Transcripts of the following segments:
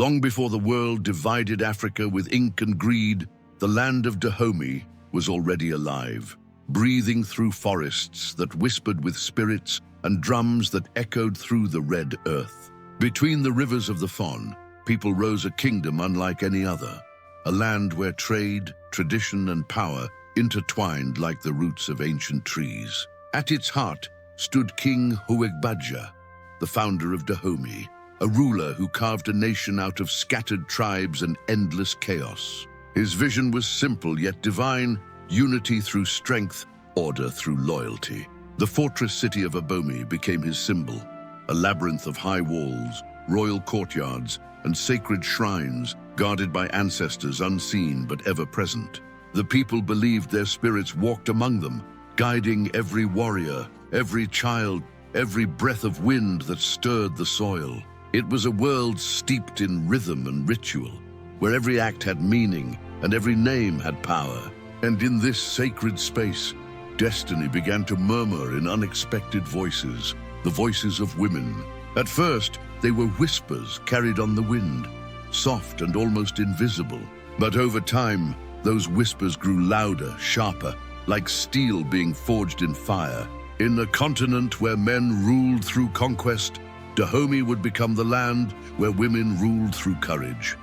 Long before the world divided Africa with ink and greed, the land of Dahomey was already alive, breathing through forests that whispered with spirits and drums that echoed through the red earth. Between the rivers of the Fon, people rose a kingdom unlike any other, a land where trade, tradition, and power intertwined like the roots of ancient trees. At its heart stood King Agojie, the founder of Dahomey, a ruler who carved a nation out of scattered tribes and endless chaos. His vision was simple yet divine: unity through strength, order through loyalty. The fortress city of Dahomey became his symbol, a labyrinth of high walls, royal courtyards, and sacred shrines guarded by ancestors unseen but ever present. The people believed their spirits walked among them, guiding every warrior, every child, every breath of wind that stirred the soil. It was a world steeped in rhythm and ritual, where every act had meaning and every name had power. And in this sacred space, destiny began to murmur in unexpected voices, the voices of women. At first, they were whispers carried on the wind, soft and almost invisible. But over time, those whispers grew louder, sharper, like steel being forged in fire. In a continent where men ruled through conquest, Dahomey would become the land where women ruled through courage.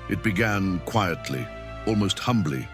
It began quietly, almost humbly,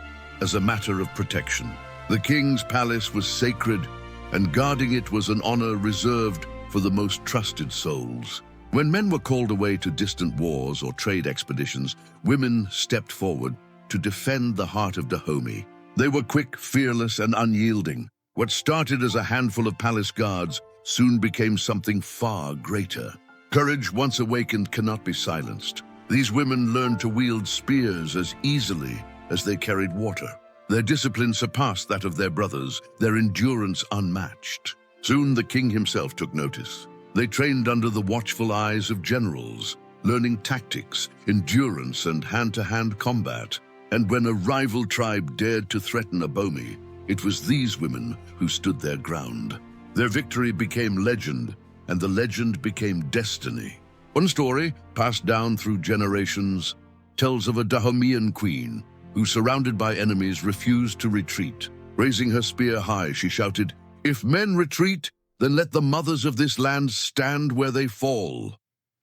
as a matter of protection. The king's palace was sacred, and guarding it was an honor reserved for the most trusted souls. When men were called away to distant wars or trade expeditions, women stepped forward to defend the heart of Dahomey. They were quick, fearless, and unyielding. What started as a handful of palace guards soon became something far greater. Courage once awakened cannot be silenced. These women learned to wield spears as easily as they carried water. Their discipline surpassed that of their brothers, their endurance unmatched. Soon the king himself took notice. They trained under the watchful eyes of generals, learning tactics, endurance, and hand-to-hand combat. And when a rival tribe dared to threaten Dahomey, it was these women who stood their ground. Their victory became legend, and the legend became destiny. One story, passed down through generations, tells of a Dahomean queen who, surrounded by enemies, refused to retreat. Raising her spear high, she shouted, "If men retreat, then let the mothers of this land stand where they fall."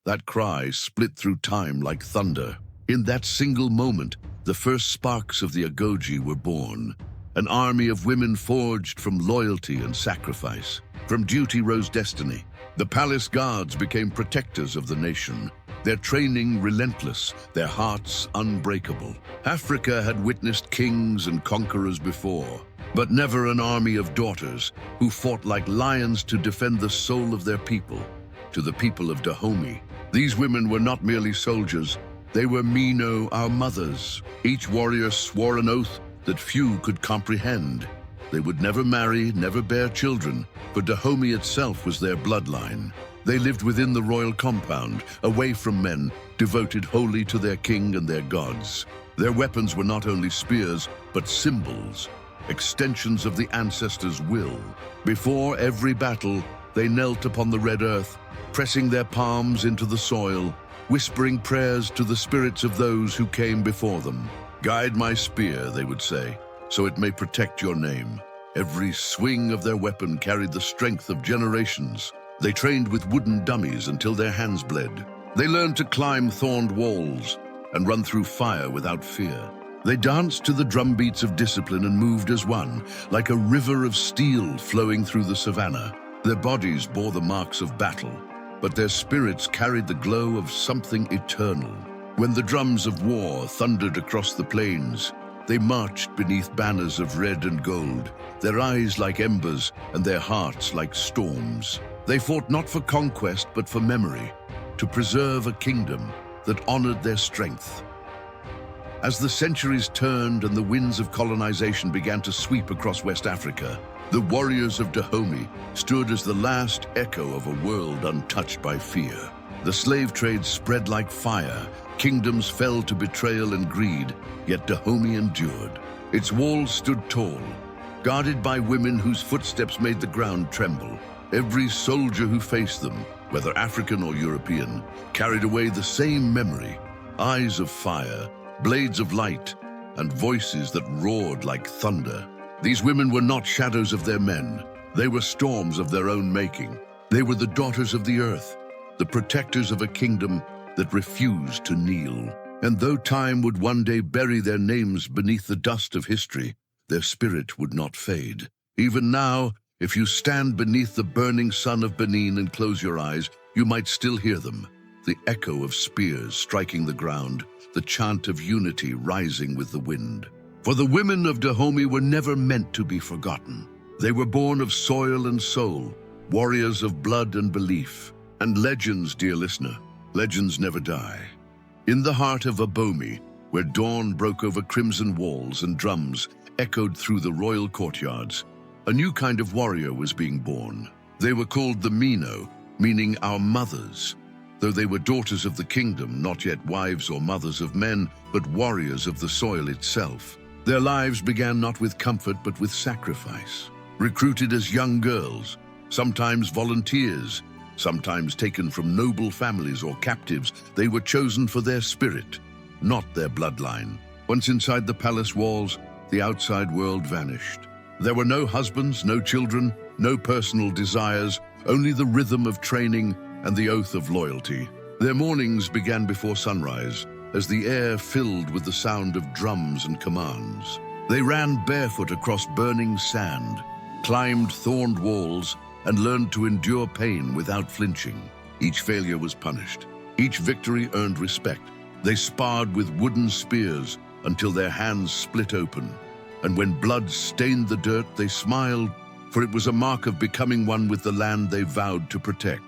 That cry split through time like thunder. In that single moment, the first sparks of the Agojie were born, an army of women forged from loyalty and sacrifice. From duty rose destiny. The palace guards became protectors of the nation, their training relentless, their hearts unbreakable. Africa had witnessed kings and conquerors before, but never an army of daughters who fought like lions to defend the soul of their people. To the people of Dahomey, these women were not merely soldiers, they were Mino, our mothers. Each warrior swore an oath that few could comprehend. They would never marry, never bear children, for Dahomey itself was their bloodline. They lived within the royal compound, away from men, devoted wholly to their king and their gods. Their weapons were not only spears, but symbols, extensions of the ancestors' will. Before every battle, they knelt upon the red earth, pressing their palms into the soil, whispering prayers to the spirits of those who came before them. "Guide my spear," they would say, "so it may protect your name." Every swing of their weapon carried the strength of generations. They trained with wooden dummies until their hands bled. They learned to climb thorned walls and run through fire without fear. They danced to the drumbeats of discipline and moved as one, like a river of steel flowing through the savannah. Their bodies bore the marks of battle, but their spirits carried the glow of something eternal. When the drums of war thundered across the plains, they marched beneath banners of red and gold, their eyes like embers and their hearts like storms. They fought not for conquest, but for memory, to preserve a kingdom that honored their strength. As the centuries turned and the winds of colonization began to sweep across West Africa, the warriors of Dahomey stood as the last echo of a world untouched by fear. The slave trade spread like fire, kingdoms fell to betrayal and greed, yet Dahomey endured. Its walls stood tall, guarded by women whose footsteps made the ground tremble. Every soldier who faced them, whether African or European, carried away the same memory: eyes of fire, blades of light, and voices that roared like thunder. These women were not shadows of their men. They were storms of their own making. They were the daughters of the earth, the protectors of a kingdom that refused to kneel. And though time would one day bury their names beneath the dust of history, their spirit would not fade. Even now, if you stand beneath the burning sun of Benin and close your eyes, you might still hear them. The echo of spears striking the ground, the chant of unity rising with the wind. For the women of Dahomey were never meant to be forgotten. They were born of soil and soul, warriors of blood and belief. And legends, dear listener, legends never die. In the heart of Agojie, where dawn broke over crimson walls and drums echoed through the royal courtyards, a new kind of warrior was being born. They were called the Mino, meaning our mothers. Though they were daughters of the kingdom, not yet wives or mothers of men, but warriors of the soil itself. Their lives began not with comfort, but with sacrifice. Recruited as young girls, sometimes volunteers, sometimes taken from noble families or captives, they were chosen for their spirit, not their bloodline. Once inside the palace walls, the outside world vanished. There were no husbands, no children, no personal desires, only the rhythm of training and the oath of loyalty. Their mornings began before sunrise, as the air filled with the sound of drums and commands. They ran barefoot across burning sand, climbed thorned walls, and learned to endure pain without flinching. Each failure was punished. Each victory earned respect. They sparred with wooden spears until their hands split open. And when blood stained the dirt, they smiled, for it was a mark of becoming one with the land they vowed to protect.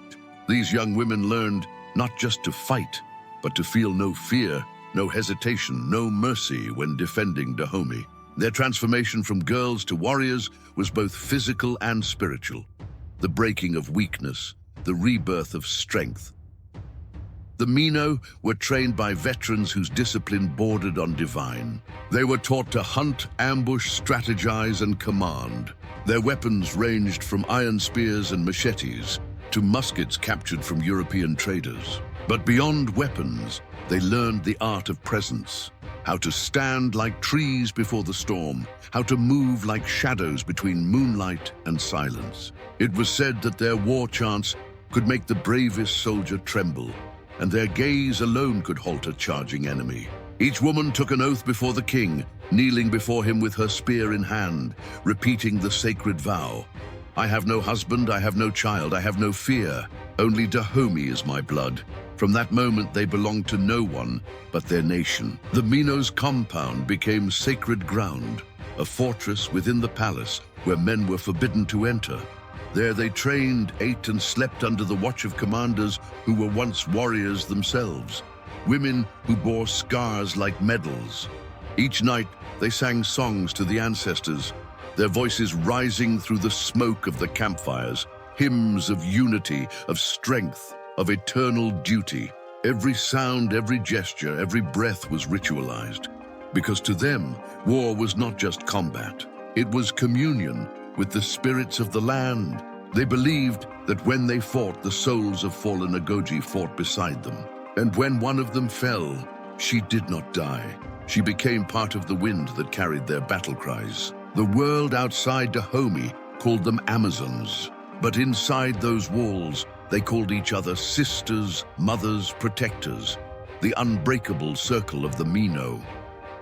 These young women learned not just to fight, but to feel no fear, no hesitation, no mercy when defending Dahomey. Their transformation from girls to warriors was both physical and spiritual. The breaking of weakness, the rebirth of strength. The Mino were trained by veterans whose discipline bordered on divine. They were taught to hunt, ambush, strategize, and command. Their weapons ranged from iron spears and machetes to muskets captured from European traders. But beyond weapons, they learned the art of presence, how to stand like trees before the storm, how to move like shadows between moonlight and silence. It was said that their war chants could make the bravest soldier tremble, and their gaze alone could halt a charging enemy. Each woman took an oath before the king, kneeling before him with her spear in hand, repeating the sacred vow. I have no husband, I have no child, I have no fear. Only Dahomey is my blood. From that moment, they belonged to no one but their nation. The Mino's compound became sacred ground, a fortress within the palace where men were forbidden to enter. There they trained, ate, and slept under the watch of commanders who were once warriors themselves, women who bore scars like medals. Each night, they sang songs to the ancestors, their voices rising through the smoke of the campfires, hymns of unity, of strength, of eternal duty. Every sound, every gesture, every breath was ritualized, because to them, war was not just combat. It was communion with the spirits of the land. They believed that when they fought, the souls of fallen Agojie fought beside them. And when one of them fell, she did not die. She became part of the wind that carried their battle cries. The world outside Dahomey called them Amazons, but inside those walls, they called each other sisters, mothers, protectors, the unbreakable circle of the Mino.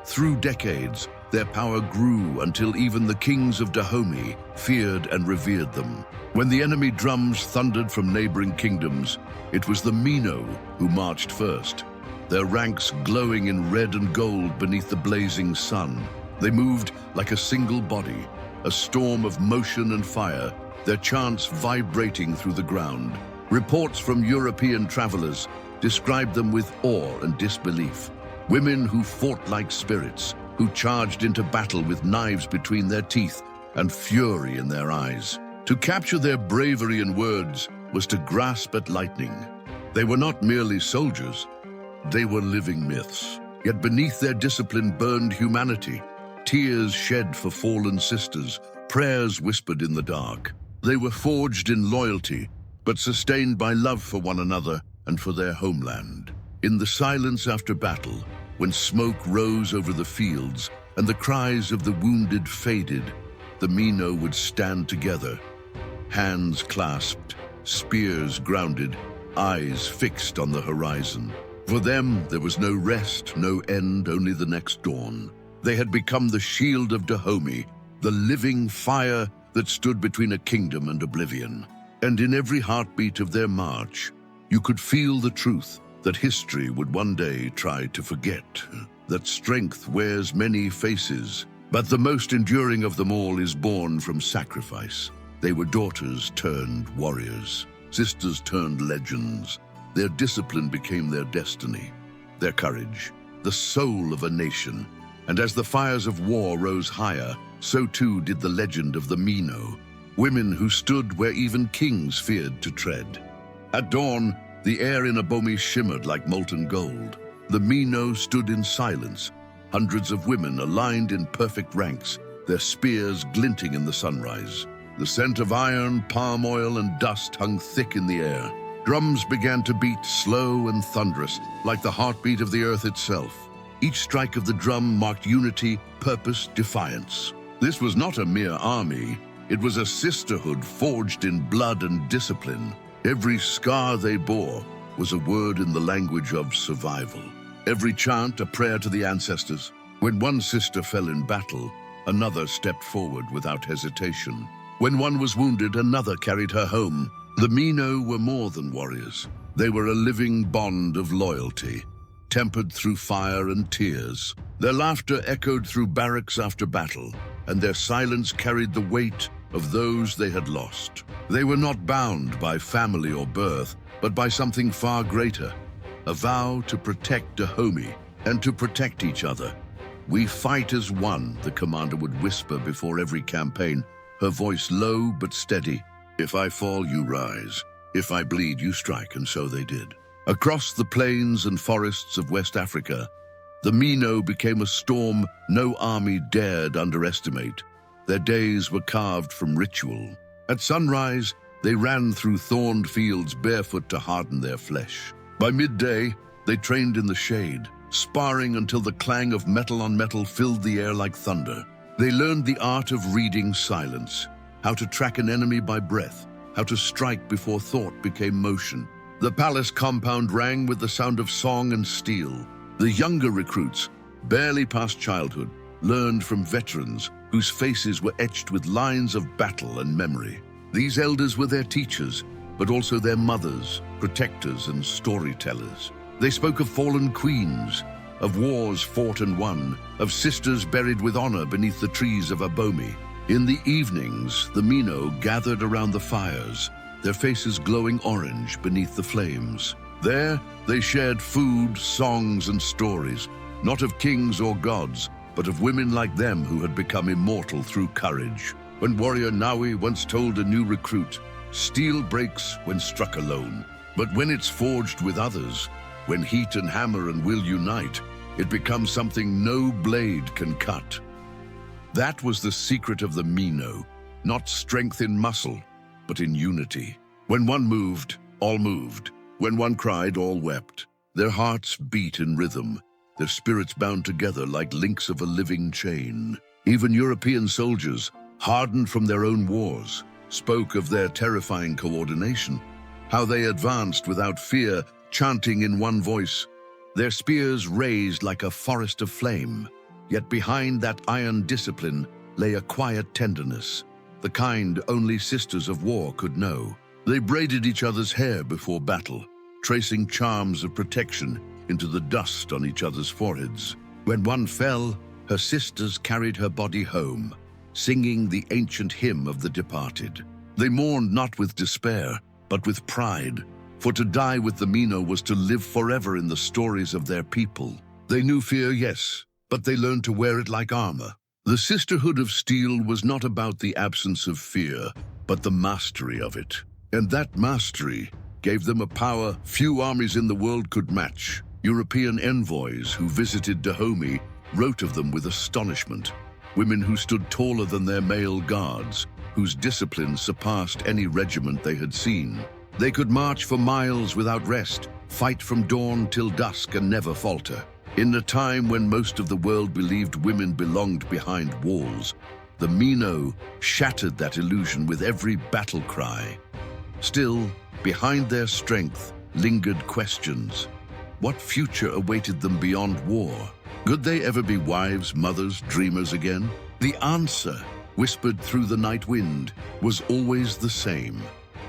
Through decades, their power grew until even the kings of Dahomey feared and revered them. When the enemy drums thundered from neighboring kingdoms, it was the Mino who marched first, their ranks glowing in red and gold beneath the blazing sun. They moved like a single body, a storm of motion and fire, their chants vibrating through the ground. Reports from European travelers described them with awe and disbelief. Women who fought like spirits, who charged into battle with knives between their teeth and fury in their eyes. To capture their bravery in words was to grasp at lightning. They were not merely soldiers, they were living myths. Yet beneath their discipline burned humanity. Tears shed for fallen sisters, prayers whispered in the dark. They were forged in loyalty, but sustained by love for one another and for their homeland. In the silence after battle, when smoke rose over the fields and the cries of the wounded faded, the Mino would stand together, hands clasped, spears grounded, eyes fixed on the horizon. For them, there was no rest, no end, only the next dawn. They had become the shield of Dahomey, the living fire that stood between a kingdom and oblivion. And in every heartbeat of their march, you could feel the truth that history would one day try to forget, that strength wears many faces, but the most enduring of them all is born from sacrifice. They were daughters turned warriors, sisters turned legends. Their discipline became their destiny, their courage, the soul of a nation. And as the fires of war rose higher, so too did the legend of the Mino, women who stood where even kings feared to tread. At dawn, the air in Agojie shimmered like molten gold. The Mino stood in silence, hundreds of women aligned in perfect ranks, their spears glinting in the sunrise. The scent of iron, palm oil, and dust hung thick in the air. Drums began to beat, slow and thunderous, like the heartbeat of the earth itself. Each strike of the drum marked unity, purpose, defiance. This was not a mere army. It was a sisterhood forged in blood and discipline. Every scar they bore was a word in the language of survival. Every chant a prayer to the ancestors. When one sister fell in battle, another stepped forward without hesitation. When one was wounded, another carried her home. The Mino were more than warriors. They were a living bond of loyalty, tempered through fire and tears. Their laughter echoed through barracks after battle, and their silence carried the weight of those they had lost. They were not bound by family or birth, but by something far greater, a vow to protect Dahomey and to protect each other. "We fight as one," the commander would whisper before every campaign, her voice low but steady. "If I fall, you rise. If I bleed, you strike," and so they did. Across the plains and forests of West Africa, the Mino became a storm no army dared underestimate. Their days were carved from ritual. At sunrise, they ran through thorned fields barefoot to harden their flesh. By midday, they trained in the shade, sparring until the clang of metal on metal filled the air like thunder. They learned the art of reading silence, how to track an enemy by breath, how to strike before thought became motion. The palace compound rang with the sound of song and steel. The younger recruits, barely past childhood, learned from veterans whose faces were etched with lines of battle and memory. These elders were their teachers, but also their mothers, protectors, and storytellers. They spoke of fallen queens, of wars fought and won, of sisters buried with honor beneath the trees of Dahomey. In the evenings, the Mino gathered around the fires, their faces glowing orange beneath the flames. There, they shared food, songs, and stories, not of kings or gods, but of women like them who had become immortal through courage. When warrior Nawi once told a new recruit, "Steel breaks when struck alone, but when it's forged with others, when heat and hammer and will unite, it becomes something no blade can cut." That was the secret of the Mino, not strength in muscle, but in unity. When one moved, all moved. When one cried, all wept. Their hearts beat in rhythm, their spirits bound together like links of a living chain. Even European soldiers, hardened from their own wars, spoke of their terrifying coordination, how they advanced without fear, chanting in one voice. Their spears raised like a forest of flame, yet behind that iron discipline lay a quiet tenderness, the kind only sisters of war could know. They braided each other's hair before battle, tracing charms of protection into the dust on each other's foreheads. When one fell, her sisters carried her body home, singing the ancient hymn of the departed. They mourned not with despair, but with pride, for to die with the Mino was to live forever in the stories of their people. They knew fear, yes, but they learned to wear it like armor. The sisterhood of steel was not about the absence of fear, but the mastery of it. And that mastery gave them a power few armies in the world could match. European envoys who visited Dahomey wrote of them with astonishment. Women who stood taller than their male guards, whose discipline surpassed any regiment they had seen. They could march for miles without rest, fight from dawn till dusk and never falter. In a time when most of the world believed women belonged behind walls, the Mino shattered that illusion with every battle cry. Still, behind their strength lingered questions. What future awaited them beyond war? Could they ever be wives, mothers, dreamers again? The answer, whispered through the night wind, was always the same.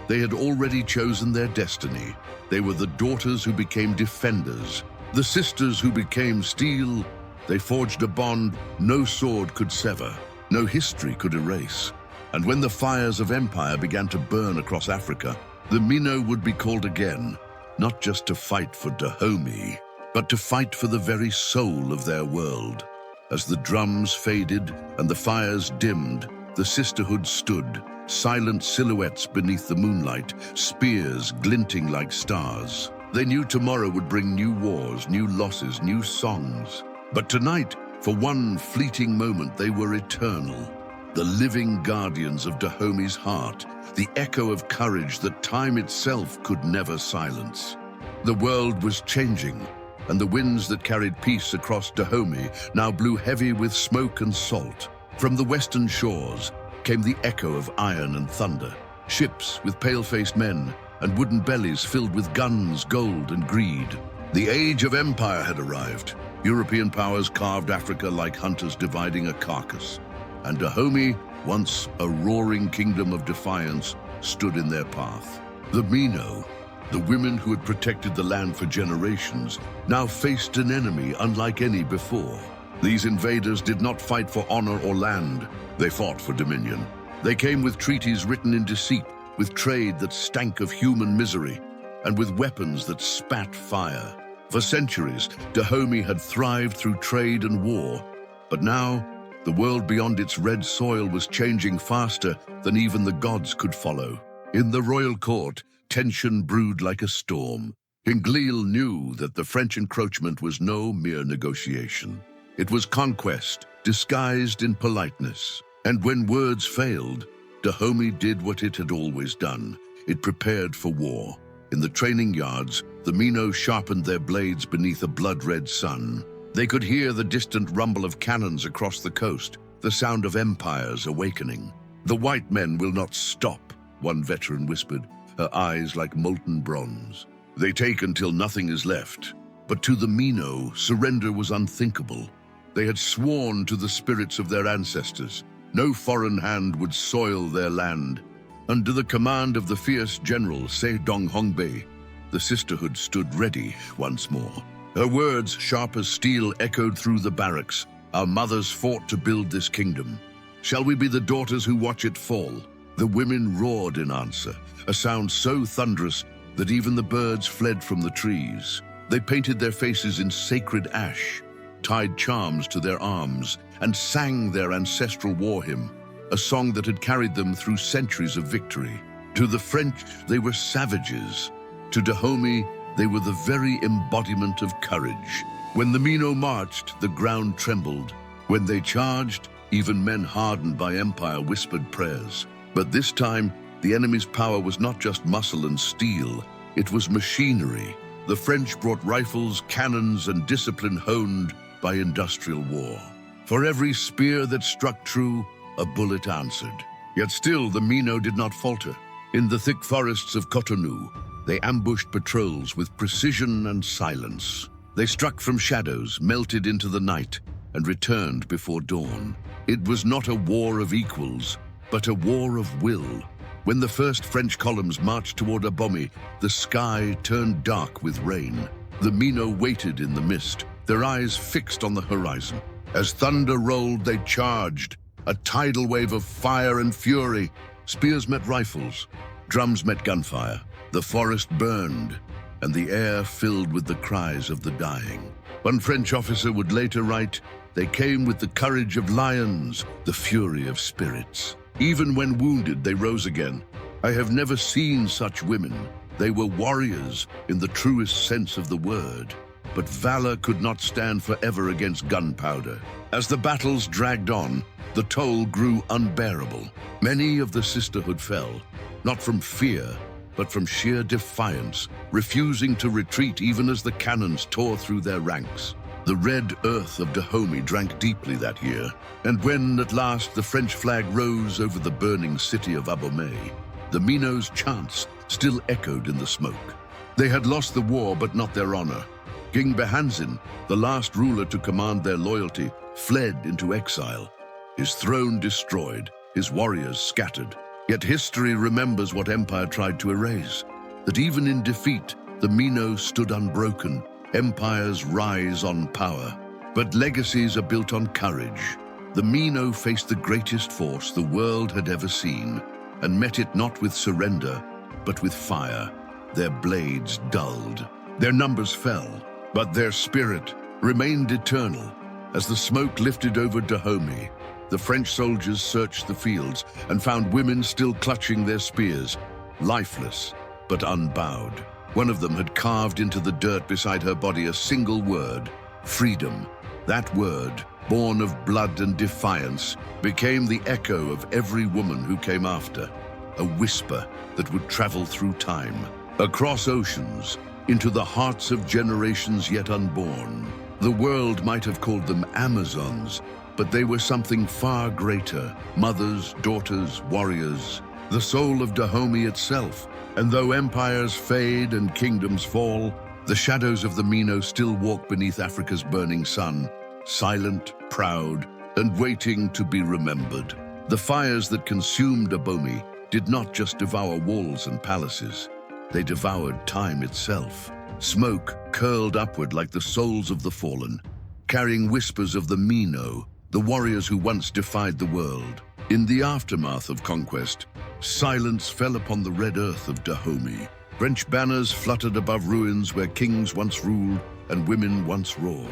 They had already chosen their destiny. They were the daughters who became defenders, the sisters who became steel. They forged a bond no sword could sever, no history could erase. And when the fires of empire began to burn across Africa, the Mino would be called again, not just to fight for Dahomey, but to fight for the very soul of their world. As the drums faded and the fires dimmed, the sisterhood stood, silent silhouettes beneath the moonlight, spears glinting like stars. They knew tomorrow would bring new wars, new losses, new songs. But tonight, for one fleeting moment, they were eternal. The living guardians of Dahomey's heart, the echo of courage that time itself could never silence. The world was changing, and the winds that carried peace across Dahomey now blew heavy with smoke and salt. From the western shores came the echo of iron and thunder, ships with pale-faced men and wooden bellies filled with guns, gold, and greed. The age of empire had arrived. European powers carved Africa like hunters dividing a carcass. And Dahomey, once a roaring kingdom of defiance, stood in their path. The Mino, the women who had protected the land for generations, now faced an enemy unlike any before. These invaders did not fight for honor or land. They fought for dominion. They came with treaties written in deceit, with trade that stank of human misery, and with weapons that spat fire. For centuries, Dahomey had thrived through trade and war, but now, the world beyond its red soil was changing faster than even the gods could follow. In the royal court, tension brewed like a storm. King Glil knew that the French encroachment was no mere negotiation. It was conquest, disguised in politeness. And when words failed, Dahomey did what it had always done. It prepared for war. In the training yards, the Mino sharpened their blades beneath a blood-red sun. They could hear the distant rumble of cannons across the coast, the sound of empires awakening. "The white men will not stop," one veteran whispered, her eyes like molten bronze. "They take until nothing is left." But to the Mino, surrender was unthinkable. They had sworn to the spirits of their ancestors. No foreign hand would soil their land. Under the command of the fierce general Se Dong Hongbei, the sisterhood stood ready once more. Her words, sharp as steel, echoed through the barracks. "Our mothers fought to build this kingdom. Shall we be the daughters who watch it fall?" The women roared in answer, a sound so thunderous that even the birds fled from the trees. They painted their faces in sacred ash, tied charms to their arms, and sang their ancestral war hymn, a song that had carried them through centuries of victory. To the French, they were savages. To Dahomey, they were the very embodiment of courage. When the Mino marched, the ground trembled. When they charged, even men hardened by empire whispered prayers. But this time, the enemy's power was not just muscle and steel, it was machinery. The French brought rifles, cannons, and discipline honed by industrial war. For every spear that struck true, a bullet answered. Yet still, the Mino did not falter. In the thick forests of Cotonou, they ambushed patrols with precision and silence. They struck from shadows, melted into the night, and returned before dawn. It was not a war of equals, but a war of will. When the first French columns marched toward Agojie, the sky turned dark with rain. The Mino waited in the mist, their eyes fixed on the horizon. As thunder rolled, they charged, a tidal wave of fire and fury. Spears met rifles, drums met gunfire. The forest burned, and the air filled with the cries of the dying. One French officer would later write, "They came with the courage of lions, the fury of spirits. Even when wounded, they rose again. I have never seen such women. They were warriors in the truest sense of the word." But valor could not stand forever against gunpowder. As the battles dragged on, the toll grew unbearable. Many of the sisterhood fell, not from fear, but from sheer defiance, refusing to retreat even as the cannons tore through their ranks. The red earth of Dahomey drank deeply that year, and when at last the French flag rose over the burning city of Abomey, the Mino's chants still echoed in the smoke. They had lost the war but not their honor. King Behanzin, the last ruler to command their loyalty, fled into exile, his throne destroyed, his warriors scattered. Yet history remembers what empire tried to erase, that even in defeat, the Mino stood unbroken. Empires rise on power, but legacies are built on courage. The Mino faced the greatest force the world had ever seen, and met it not with surrender, but with fire. Their blades dulled. Their numbers fell, but their spirit remained eternal. As the smoke lifted over Dahomey, the French soldiers searched the fields and found women still clutching their spears, lifeless but unbowed. One of them had carved into the dirt beside her body a single word: freedom. That word, born of blood and defiance, became the echo of every woman who came after, a whisper that would travel through time, across oceans, into the hearts of generations yet unborn. The world might have called them Amazons, but they were something far greater: mothers, daughters, warriors, the soul of Dahomey itself. And though empires fade and kingdoms fall, the shadows of the Mino still walk beneath Africa's burning sun, silent, proud, and waiting to be remembered. The fires that consumed Dahomey did not just devour walls and palaces. They devoured time itself. Smoke curled upward like the souls of the fallen, carrying whispers of the Mino, the warriors who once defied the world. In the aftermath of conquest, silence fell upon the red earth of Dahomey. French banners fluttered above ruins where kings once ruled and women once roared.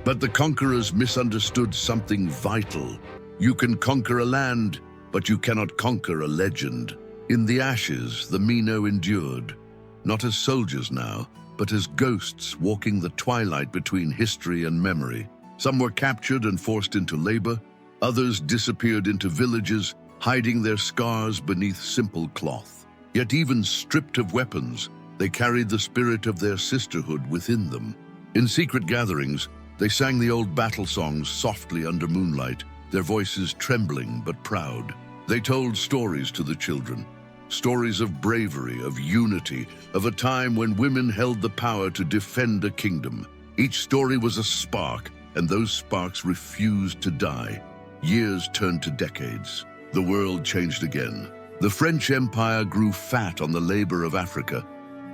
But the conquerors misunderstood something vital. You can conquer a land, but you cannot conquer a legend. In the ashes, the Mino endured, not as soldiers now, but as ghosts walking the twilight between history and memory. Some were captured and forced into labor. Others disappeared into villages, hiding their scars beneath simple cloth. Yet even stripped of weapons, they carried the spirit of their sisterhood within them. In secret gatherings, they sang the old battle songs softly under moonlight, their voices trembling but proud. They told stories to the children, stories of bravery, of unity, of a time when women held the power to defend a kingdom. Each story was a spark, and those sparks refused to die. Years turned to decades. The world changed again. The French Empire grew fat on the labor of Africa,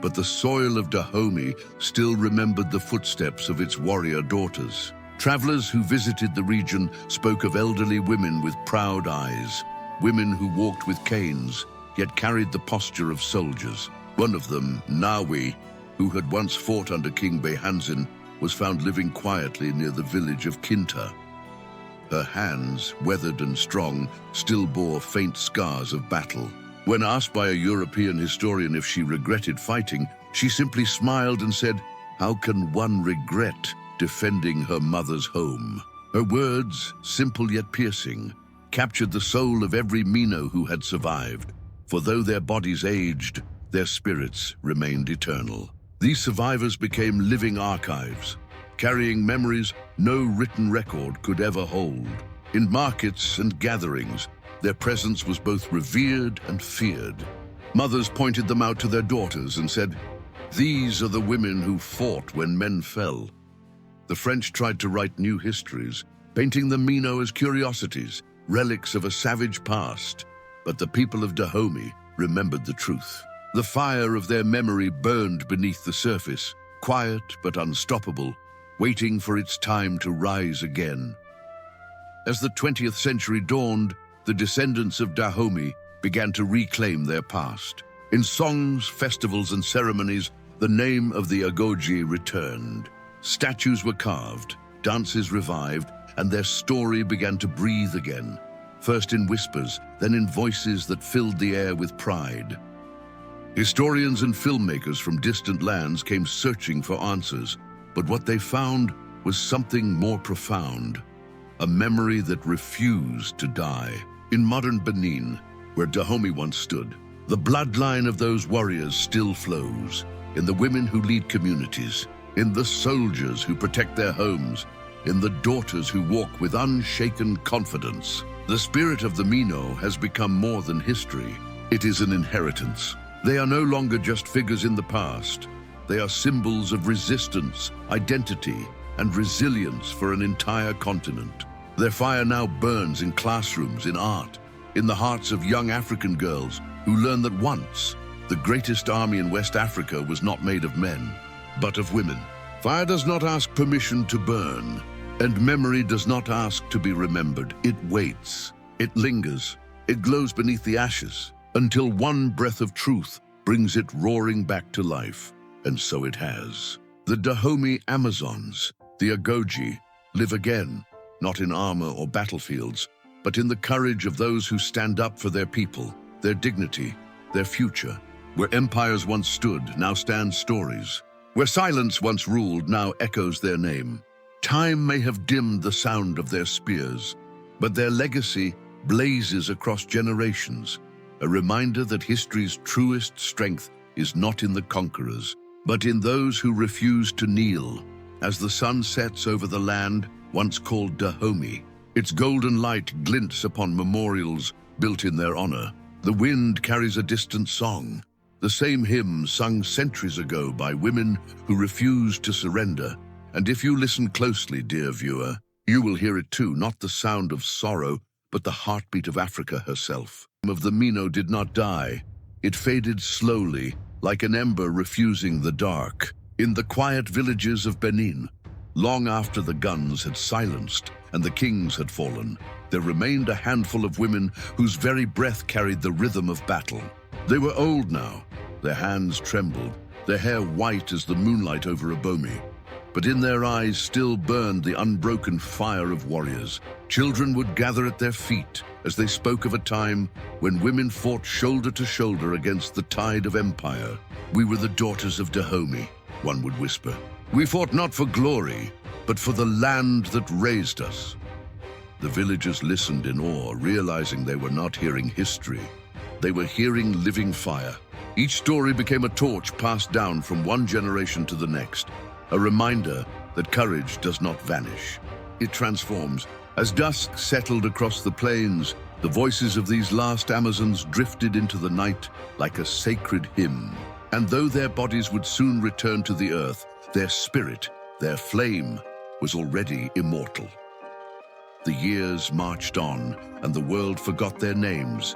but the soil of Dahomey still remembered the footsteps of its warrior daughters. Travelers who visited the region spoke of elderly women with proud eyes, women who walked with canes, yet carried the posture of soldiers. One of them, Nawi, who had once fought under King Behanzin, was found living quietly near the village of Kinta. Her hands, weathered and strong, still bore faint scars of battle. When asked by a European historian if she regretted fighting, she simply smiled and said, "How can one regret defending her mother's home?" Her words, simple yet piercing, captured the soul of every Mino who had survived. For though their bodies aged, their spirits remained eternal. These survivors became living archives, carrying memories no written record could ever hold. In markets and gatherings, their presence was both revered and feared. Mothers pointed them out to their daughters and said, "These are the women who fought when men fell." The French tried to write new histories, painting the Mino as curiosities, relics of a savage past. But the people of Dahomey remembered the truth. The fire of their memory burned beneath the surface, quiet but unstoppable, waiting for its time to rise again. As the 20th century dawned, the descendants of Dahomey began to reclaim their past. In songs, festivals, and ceremonies, the name of the Agojie returned. Statues were carved, dances revived, and their story began to breathe again, first in whispers, then in voices that filled the air with pride. Historians and filmmakers from distant lands came searching for answers, but what they found was something more profound, a memory that refused to die. In modern Benin, where Dahomey once stood, The bloodline of those warriors still flows in the women who lead communities, in the soldiers who protect their homes, in the daughters who walk with unshaken confidence. The spirit of the Mino has become more than history. It is an inheritance. They are no longer just figures in the past. They are symbols of resistance, identity, and resilience for an entire continent. Their fire now burns in classrooms, in art, in the hearts of young African girls who learn that once, the greatest army in West Africa was not made of men, but of women. Fire does not ask permission to burn, and memory does not ask to be remembered. It waits, it lingers, it glows beneath the ashes, until one breath of truth brings it roaring back to life. And so it has. The Dahomey Amazons, the Agojie, live again, not in armor or battlefields, but in the courage of those who stand up for their people, their dignity, their future. Where empires once stood, now stand stories. Where silence once ruled, now echoes their name. Time may have dimmed the sound of their spears, but their legacy blazes across generations, a reminder that history's truest strength is not in the conquerors, but in those who refuse to kneel. As the sun sets over the land once called Dahomey, its golden light glints upon memorials built in their honor. The wind carries a distant song, the same hymn sung centuries ago by women who refused to surrender. And if you listen closely, dear viewer, you will hear it too, not the sound of sorrow, but the heartbeat of Africa herself. Of the Mino did not die. It faded slowly, like an ember refusing the dark. In the quiet villages of Benin, long after the guns had silenced and the kings had fallen, there remained a handful of women whose very breath carried the rhythm of battle. They were old now, their hands trembled, their hair white as the moonlight over Agojie. But in their eyes still burned the unbroken fire of warriors. Children would gather at their feet as they spoke of a time when women fought shoulder to shoulder against the tide of empire. We were the daughters of Dahomey, one would whisper. We fought not for glory, but for the land that raised us. The villagers listened in awe, realizing they were not hearing history. They were hearing living fire. Each story became a torch passed down from one generation to the next. A reminder that courage does not vanish. It transforms. As dusk settled across the plains, the voices of these last Amazons drifted into the night like a sacred hymn. And though their bodies would soon return to the earth, their spirit, their flame, was already immortal. The years marched on, and the world forgot their names,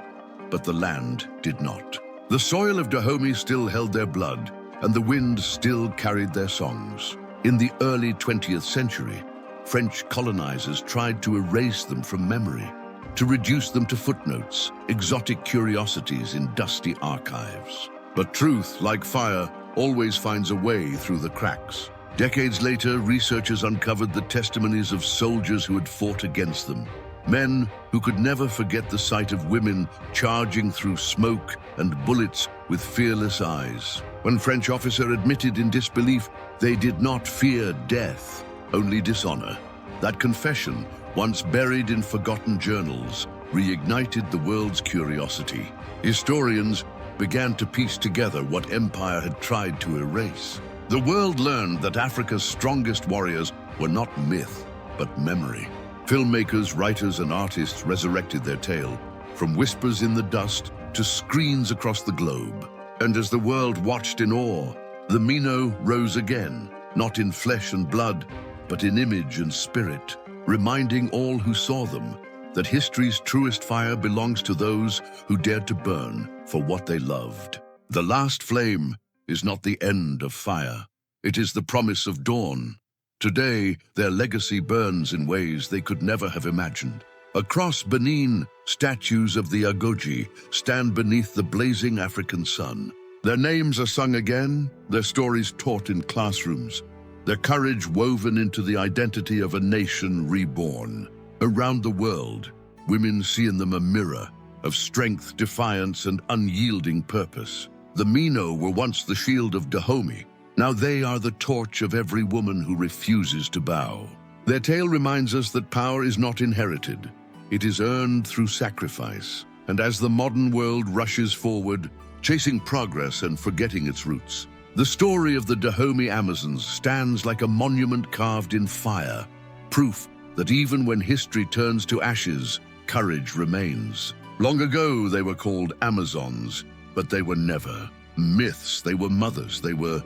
but the land did not. The soil of Dahomey still held their blood, and the wind still carried their songs. In the early 20th century, French colonizers tried to erase them from memory, to reduce them to footnotes, exotic curiosities in dusty archives. But truth, like fire, always finds a way through the cracks. Decades later, researchers uncovered the testimonies of soldiers who had fought against them. Men who could never forget the sight of women charging through smoke and bullets with fearless eyes. One French officer admitted in disbelief they did not fear death, only dishonor. That confession, once buried in forgotten journals, reignited the world's curiosity. Historians began to piece together what empire had tried to erase. The world learned that Africa's strongest warriors were not myth, but memory. Filmmakers, writers, and artists resurrected their tale, from whispers in the dust to screens across the globe. And as the world watched in awe, the Mino rose again, not in flesh and blood, but in image and spirit, reminding all who saw them that history's truest fire belongs to those who dared to burn for what they loved. The last flame is not the end of fire. It is the promise of dawn. Today, their legacy burns in ways they could never have imagined. Across Benin, statues of the Agojie stand beneath the blazing African sun. Their names are sung again, their stories taught in classrooms, their courage woven into the identity of a nation reborn. Around the world, women see in them a mirror of strength, defiance, and unyielding purpose. The Mino were once the shield of Dahomey. Now they are the torch of every woman who refuses to bow. Their tale reminds us that power is not inherited. It is earned through sacrifice. And as the modern world rushes forward, chasing progress and forgetting its roots, the story of the Dahomey Amazons stands like a monument carved in fire, proof that even when history turns to ashes, courage remains. Long ago, they were called Amazons, but they were never myths. They were mothers. They were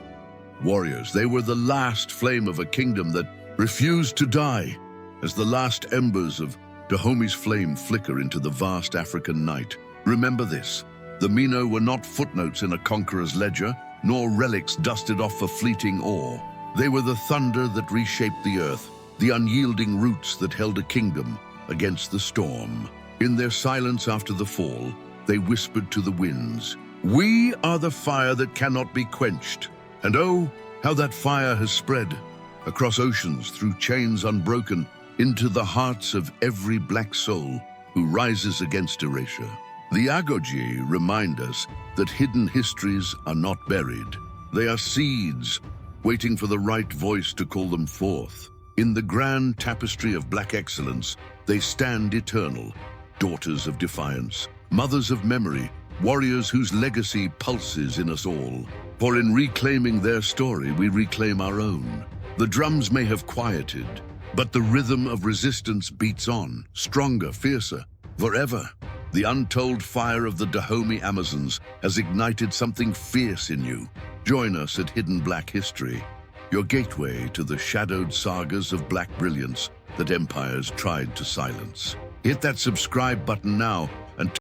warriors. They were the last flame of a kingdom that refused to die. As the last embers of Dahomey's flame flicker into the vast African night, remember this: the Mino were not footnotes in a conqueror's ledger, nor relics dusted off for fleeting awe. They were the thunder that reshaped the earth, the unyielding roots that held a kingdom against the storm. In their silence after the fall, they whispered to the winds, "We are the fire that cannot be quenched." And oh, how that fire has spread across oceans, through chains unbroken, into the hearts of every black soul who rises against erasure. The Agojie remind us that hidden histories are not buried. They are seeds, waiting for the right voice to call them forth. In the grand tapestry of black excellence, they stand eternal, daughters of defiance, mothers of memory, warriors whose legacy pulses in us all. For in reclaiming their story, we reclaim our own. The drums may have quieted, but the rhythm of resistance beats on, stronger, fiercer, forever. The untold fire of the Dahomey Amazons has ignited something fierce in you. Join us at Hidden Black History, your gateway to the shadowed sagas of black brilliance that empires tried to silence. Hit that subscribe button now